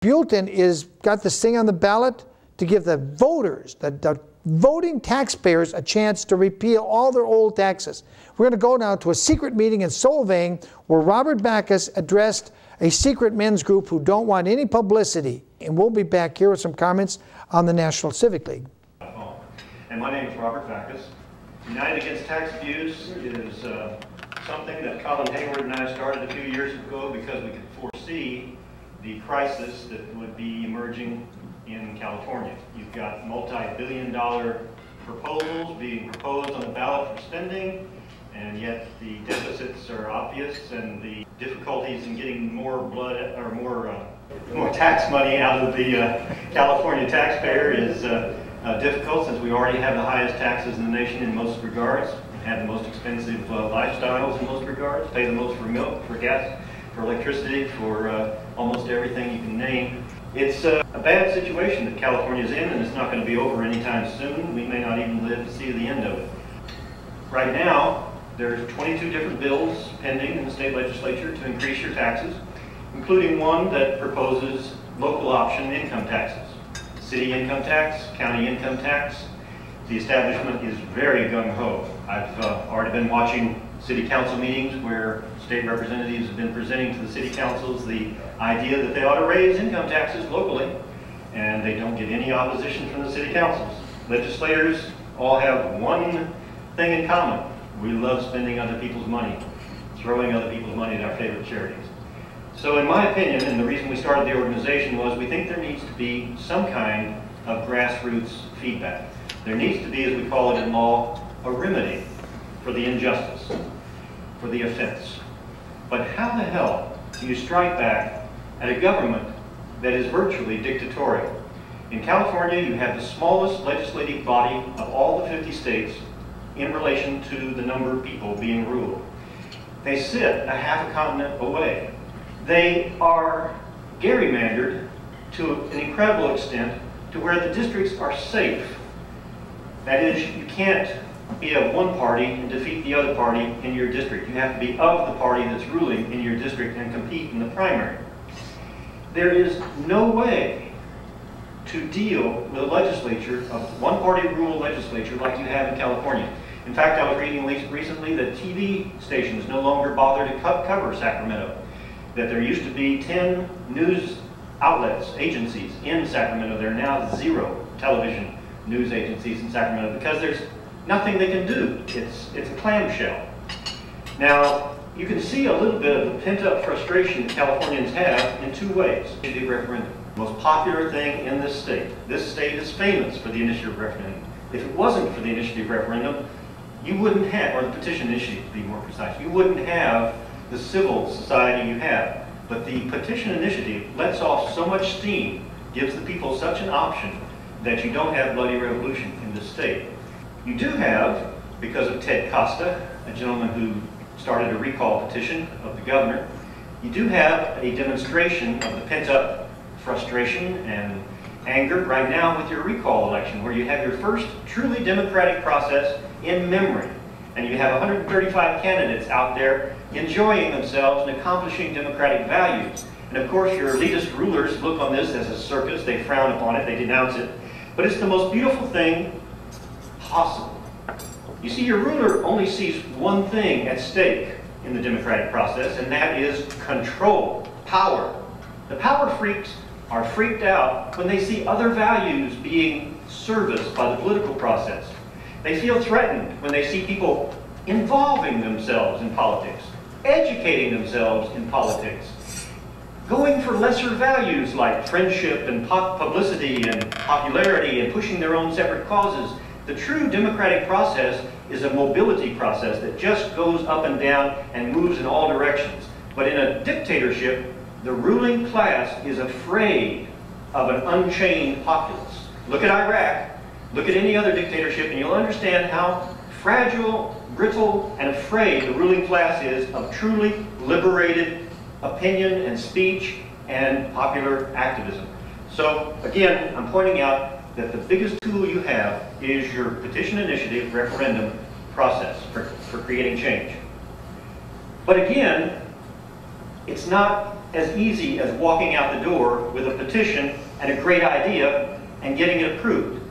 bulletin is got this thing on the ballot to give the voters, the voting taxpayers, a chance to repeal all their old taxes. We're going to go now to a secret meeting in Solvang where Robert Bakhaus addressed a secret men's group who don't want any publicity. And we'll be back here with some comments on the National Civic League. And my name is Robert Bakhaus. United Against Tax Abuse is something that Colin Hayward and I started a few years ago because we could foresee the crisis that would be emerging in California. You've got multi-billion-dollar proposals being proposed on the ballot for spending, and yet the deficits are obvious, and the difficulties in getting more blood or more tax money out of the California taxpayer is difficult, since we already have the highest taxes in the nation in most regards, have the most expensive lifestyles in most regards, pay the most for milk, for gas, for electricity, for almost everything you can name. It's a bad situation that California is in, and it's not going to be over anytime soon. We may not even live to see the end of it. Right now, there's 22 different bills pending in the state legislature to increase your taxes, including one that proposes local option income taxes. City income tax, county income tax. The establishment is very gung-ho. I've already been watching city council meetings where state representatives have been presenting to the city councils the idea that they ought to raise income taxes locally, and they don't get any opposition from the city councils. Legislators all have one thing in common. We love spending other people's money, throwing other people's money at our favorite charities. So in my opinion, and the reason we started the organization was we think there needs to be some kind of grassroots feedback. There needs to be, as we call it in law, a remedy for the injustice, for the offense. But how the hell do you strike back at a government that is virtually dictatorial? In California, you have the smallest legislative body of all the 50 states in relation to the number of people being ruled. They sit a half a continent away. They are gerrymandered to an incredible extent to where the districts are safe. That is, you can't be of one party and defeat the other party in your district. You have to be of the party that's ruling in your district and compete in the primary. There is no way to deal with a legislature, a one-party rule legislature like you have in California. In fact, I was reading recently that TV stations no longer bother to cover Sacramento. That there used to be 10 news outlets, agencies in Sacramento. There are now 0 television news agencies in Sacramento because there's nothing they can do. It's a clamshell. Now, you can see a little bit of the pent-up frustration that Californians have in 2 ways. The referendum, the most popular thing in this state. This state is famous for the initiative referendum. If it wasn't for the initiative referendum, you wouldn't have, or the petition initiative to be more precise, you wouldn't have the civil society you have. But the petition initiative lets off so much steam, gives the people such an option, that you don't have bloody revolution in this state. You do have, because of Ted Costa, a gentleman who started a recall petition of the governor, you do have a demonstration of the pent-up frustration and anger right now with your recall election, where you have your first truly democratic process in memory. And you have 135 candidates out there enjoying themselves and accomplishing democratic values. And of course, your elitist rulers look on this as a circus. They frown upon it. They denounce it. But it's the most beautiful thing possible. You see, your ruler only sees one thing at stake in the democratic process, and that is control, power. The power freaks are freaked out when they see other values being serviced by the political process. They feel threatened when they see people involving themselves in politics, educating themselves in politics, going for lesser values like friendship and publicity and popularity and pushing their own separate causes. The true democratic process is a mobility process that just goes up and down and moves in all directions. But in a dictatorship, the ruling class is afraid of an unchained populace. Look at Iraq. Look at any other dictatorship and you'll understand how fragile, brittle, and afraid the ruling class is of truly liberated opinion and speech and popular activism. So again, I'm pointing out that the biggest tool you have is your petition initiative referendum process for creating change. But again, it's not as easy as walking out the door with a petition and a great idea and getting it approved.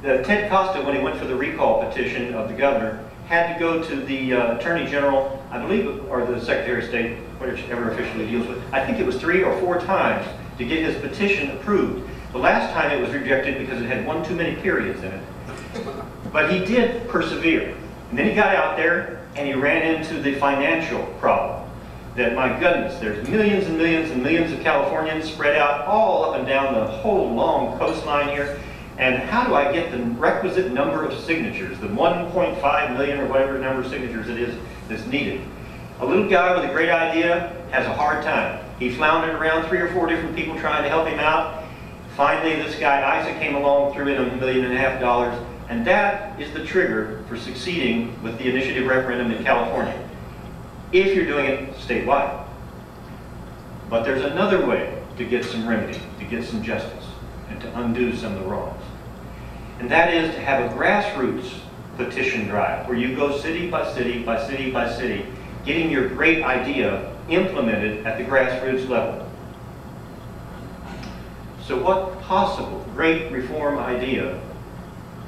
Ted Costa, when he went for the recall petition of the governor, had to go to the Attorney General, I believe, or the Secretary of State, whichever officially deals with it. I think it was 3 or 4 times to get his petition approved. The last time it was rejected because it had one too many periods in it. But he did persevere. And then he got out there and he ran into the financial problem. That, my goodness, there's millions and millions and millions of Californians spread out all up and down the whole long coastline here. And how do I get the requisite number of signatures, the 1.5 million or whatever number of signatures it is that's needed? A little guy with a great idea has a hard time. He floundered around 3 or 4 different people trying to help him out. Finally, this guy Isaac came along, threw in $1.5 million, and that is the trigger for succeeding with the initiative referendum in California, if you're doing it statewide. But there's another way to get some remedy, to get some justice, and to undo some of the wrongs. And that is to have a grassroots petition drive, where you go city by city by city by city, getting your great idea implemented at the grassroots level. So what possible great reform idea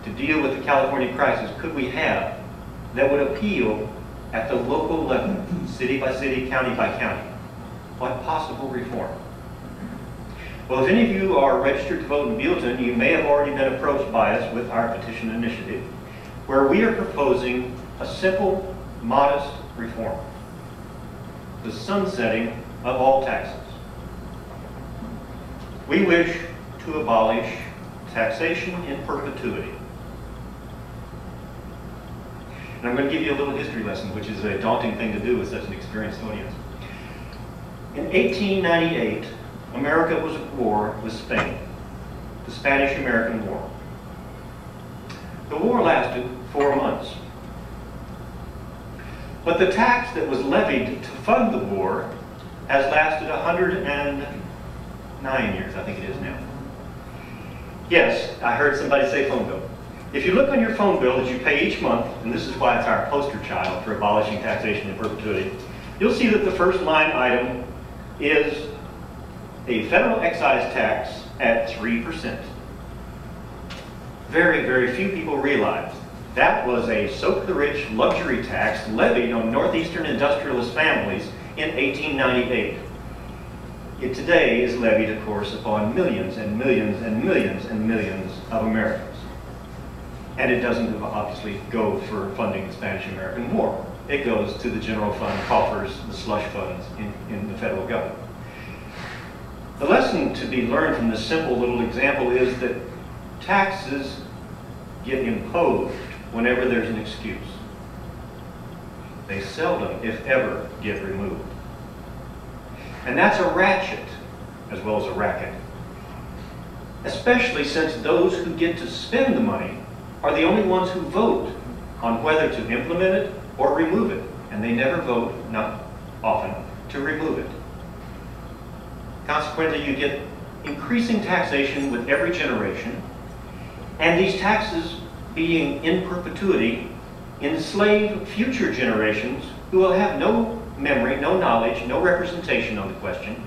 to deal with the California crisis could we have that would appeal at the local level, city by city, county by county? What possible reform? Well, if any of you are registered to vote in Buellton, you may have already been approached by us with our petition initiative, where we are proposing a simple, modest reform: the sunsetting of all taxes. We wish to abolish taxation in perpetuity. And I'm going to give you a little history lesson, which is a daunting thing to do with such an experienced audience. In 1898, America was at war with Spain, the Spanish-American War. The war lasted 4 months. But the tax that was levied to fund the war has lasted 109 years, I think it is now. Yes, I heard somebody say phone bill. If you look on your phone bill that you pay each month, and this is why it's our poster child for abolishing taxation in perpetuity, you'll see that the first line item is a federal excise tax at 3%. Very, very few people realize that was a soak-the-rich luxury tax levied on northeastern industrialist families in 1898. It today is levied, of course, upon millions and millions and millions and millions of Americans. And it doesn't obviously go for funding the Spanish-American War. It goes to the general fund coffers, the slush funds in the federal government. The lesson to be learned from this simple little example is that taxes get imposed whenever there's an excuse. They seldom, if ever, get removed. And that's a ratchet as well as a racket. Especially since those who get to spend the money are the only ones who vote on whether to implement it or remove it. And they never vote, not often, to remove it. Consequently, you get increasing taxation with every generation, and these taxes, being in perpetuity, enslave future generations who will have no memory, no knowledge, no representation on the question.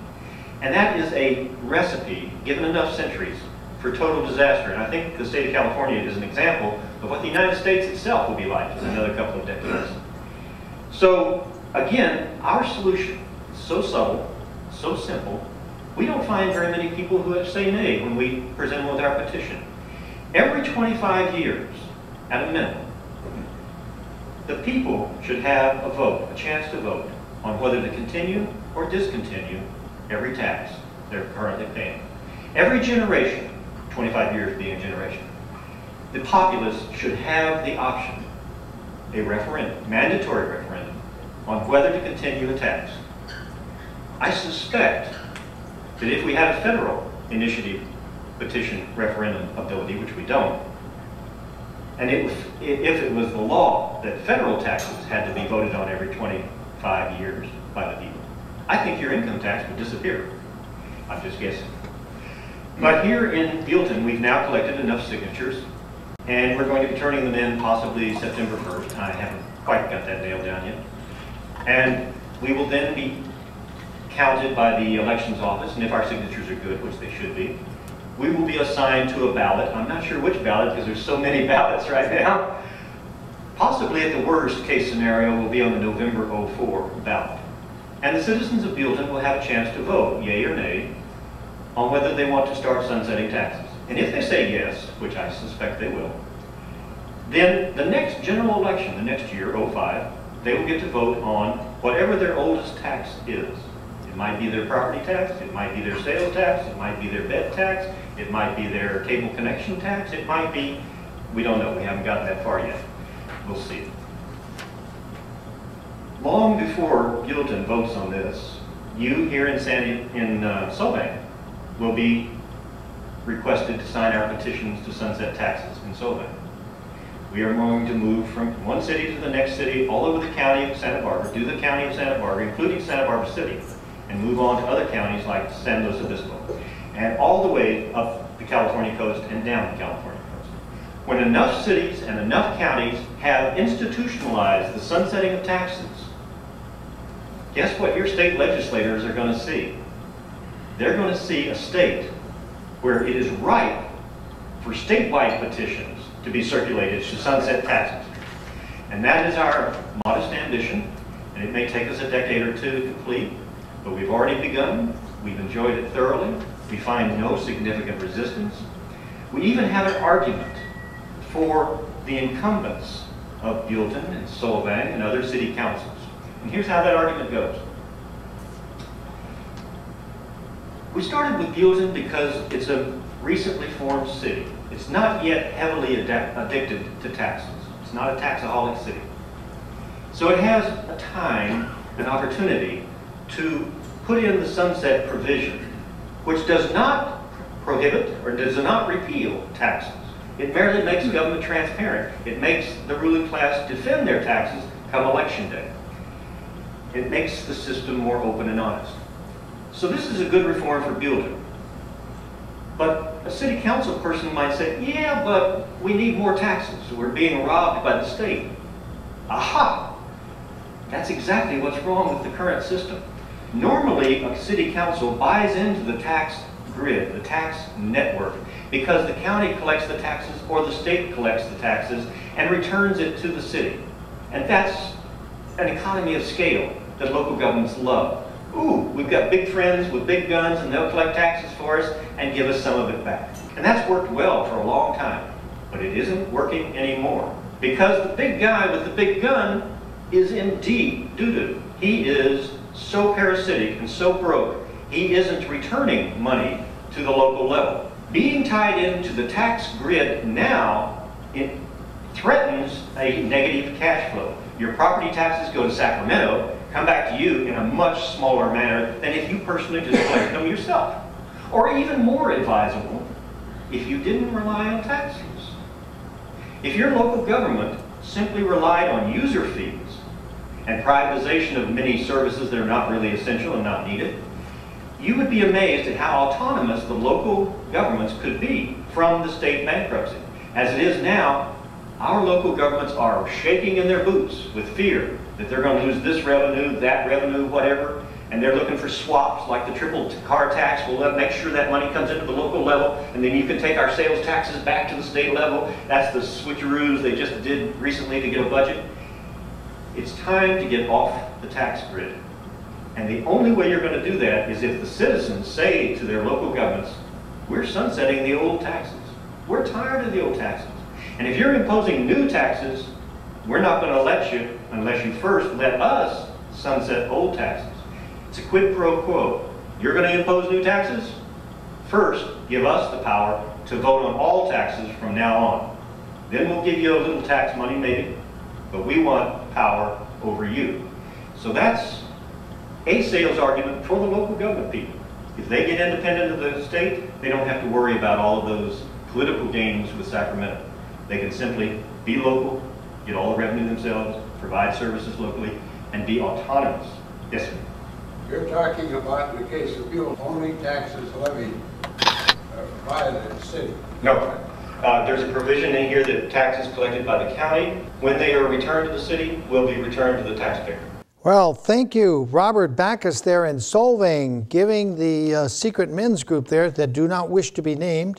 And that is a recipe, given enough centuries, for total disaster. And I think the state of California is an example of what the United States itself will be like in another couple of decades. So, again, our solution is so subtle, so simple, we don't find very many people who say nay when we present them with our petition. Every 25 years, at a minimum, the people should have a vote, a chance to vote, on whether to continue or discontinue every tax they're currently paying. Every generation, 25 years being a generation, the populace should have the option, a referendum, mandatory referendum, on whether to continue a tax. I suspect that if we had a federal initiative petition referendum ability, which we don't, and if it was the law that federal taxes had to be voted on every 25 years by the people, I think your income tax would disappear. I'm just guessing. But here in Buellton, we've now collected enough signatures, and we're going to be turning them in possibly September 1st. I haven't quite got that nailed down yet. And we will then be counted by the elections office, and if our signatures are good, which they should be, we will be assigned to a ballot. I'm not sure which ballot because there's so many ballots right now. Possibly at the worst case scenario will be on the November '04 ballot. And the citizens of Buellton will have a chance to vote, yea or nay, on whether they want to start sunsetting taxes. And if they say yes, which I suspect they will, then the next general election, the next year, '05, they will get to vote on whatever their oldest tax is. It might be their property tax, it might be their sales tax, it might be their bed tax, it might be their cable connection tax, it might be, we don't know, we haven't gotten that far yet. We'll see. Long before Buellton votes on this, you here in Solvang will be requested to sign our petitions to sunset taxes in Solvang. We are going to move from one city to the next city, all over the county of Santa Barbara, do the county of Santa Barbara, including Santa Barbara City, and move on to other counties like San Luis Obispo, and all the way up the California coast and down the California coast. When enough cities and enough counties have institutionalized the sunsetting of taxes, guess what your state legislators are going to see? They're going to see a state where it is ripe for statewide petitions to be circulated to sunset taxes. And that is our modest ambition, and it may take us a decade or two to complete, but we've already begun. We've enjoyed it thoroughly. We find no significant resistance. We even have an argument for the incumbents of Buellton and Solvang and other city councils. And here's how that argument goes. We started with Buellton because it's a recently formed city. It's not yet heavily addicted to taxes. It's not a taxaholic city. So it has a time, an opportunity to put in the sunset provision, which does not prohibit or does not repeal taxes. It merely makes government transparent. It makes the ruling class defend their taxes come election day. It makes the system more open and honest. So this is a good reform for Buellton. But a city council person might say, yeah, but we need more taxes. We're being robbed by the state. Aha! That's exactly what's wrong with the current system. Normally, a city council buys into the tax grid, the tax network, because the county collects the taxes or the state collects the taxes and returns it to the city. And that's an economy of scale that local governments love. Ooh, we've got big friends with big guns and they'll collect taxes for us and give us some of it back. And that's worked well for a long time, but it isn't working anymore because the big guy with the big gun is in deep doo-doo. He is so parasitic and so broke, he isn't returning money to the local level. Being tied into the tax grid now, it threatens a negative cash flow. Your property taxes go to Sacramento, come back to you in a much smaller manner than if you personally just collect them yourself. Or even more advisable, if you didn't rely on taxes. If your local government simply relied on user fees and privatization of many services that are not really essential and not needed, you would be amazed at how autonomous the local governments could be from the state bankruptcy. As it is now, our local governments are shaking in their boots with fear that they're going to lose this revenue, that revenue, whatever, and they're looking for swaps like the triple car tax. We'll make sure that money comes into the local level, and then you can take our sales taxes back to the state level. That's the switcheroos they just did recently to get a budget. It's time to get off the tax grid. And the only way you're going to do that is if the citizens say to their local governments, we're sunsetting the old taxes. We're tired of the old taxes. And if you're imposing new taxes, we're not going to let you unless you first let us sunset old taxes. It's a quid pro quo. You're going to impose new taxes? First, give us the power to vote on all taxes from now on. Then we'll give you a little tax money maybe, but we want power over you. So that's a sales argument for the local government people. If they get independent of the state, they don't have to worry about all of those political games with Sacramento. They can simply be local, get all the revenue themselves, provide services locally, and be autonomous. Yes, sir? You're talking about, in the case of Buell, only taxes levied by the city. No. There's a provision in here that taxes collected by the county, when they are returned to the city, will be returned to the taxpayer. Well, thank you, Robert Bakhaus there in Solvang, giving the secret men's group there that do not wish to be named